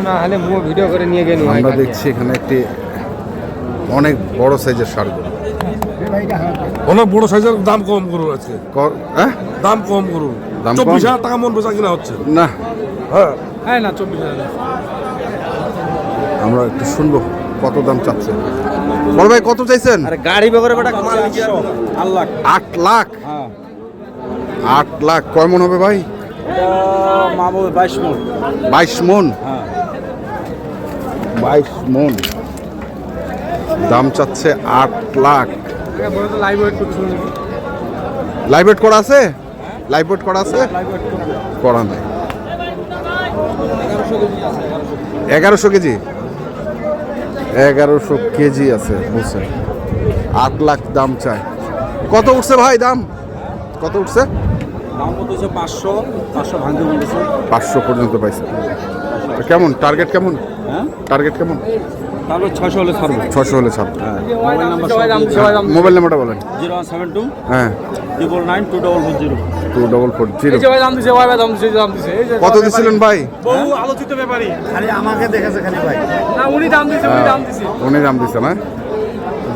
না হলে ভিডিও করে নিয়ে গেল। আমরা দেখছি এখানে একটি অনেক বড় সাইজের ষাঁড় গরু, অনেক বড় সাইজের, দাম কম গরু আছে, দাম কম গরু, দাম 24,000 টাকা মন বেচা কিনা হচ্ছে না। হ্যাঁ হ্যাঁ না 24,000। আমরা একটু শুনবো কত দাম চাচ্ছে। বড় ভাই কত চাইছেন? আরে গাড়ি বেগরে বেটা মাল লিখি আল্লাহ 8 লাখ। হ্যাঁ 8 লাখ কয় মন হবে ভাই? এটা মামু 22 মণ। 22 মন। হ্যাঁ 22 মন দাম চাচ্ছে 8 লাখ। লাইভ ওয়েট করতে শুনি। লাইভ ওয়েট করা আছে? লাইভ ওয়েট করা আছে? করা নাই। 1100 কেজি। 1100 কেজি আছে বুঝছেন। 8 লাখ দাম চায়। কত উঠছে ভাই দাম? কত উঠছে? দাম কত হচ্ছে 500 ভাঙতে বলেছে। 500 পর্যন্ত পাইছে। তো কেমন টার্গেট কেমন? হ্যাঁ টার্গেট কেমন? তারপর 600 হলে ছাড়বো। 600 হলে ছাড়। মোবাইল নাম্বার মোবাইল নাম্বারটা বলেন। 0172 হ্যাঁ 999 2440। 2440। এই যে ভাই দাম দিছে, ভাই দাম দিছে, দাম দিছে। এই যে কত দিছিলেন ভাই? বহু আলোচিত ব্যাপারী। খালি আমাকে দেখেছে খালি ভাই। না উনি দাম দিছে, উনি দাম দিছে। উনি দাম দিছে না?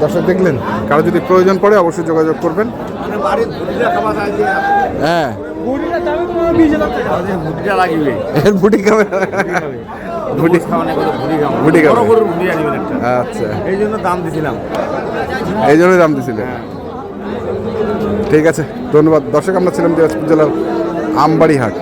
দর্শক দেখলেন, কারো যদি প্রয়োজন পড়ে অবশ্যই যোগাযোগ করবেন। মানে বাড়ির ভুটিটা খাওয়া যায় যে। হ্যাঁ ভুটিটা দামে তো 20,000 টাকা। ভুটিটা লাগবে। এর বুটি খাবে। বুটি খাওয়ানো করে ভুটি খাওয়া। বুটি খাবে। বড় করে ভুটি আনিবেন একটা। আচ্ছা এই জন্য দাম দিছিলাম। এই জন্যই দাম দিছিলেন। ঠিক আছে ধন্যবাদ। দর্শক আমরা ছিলাম দিনাজপুর জেলার আমবাড়ি হাট।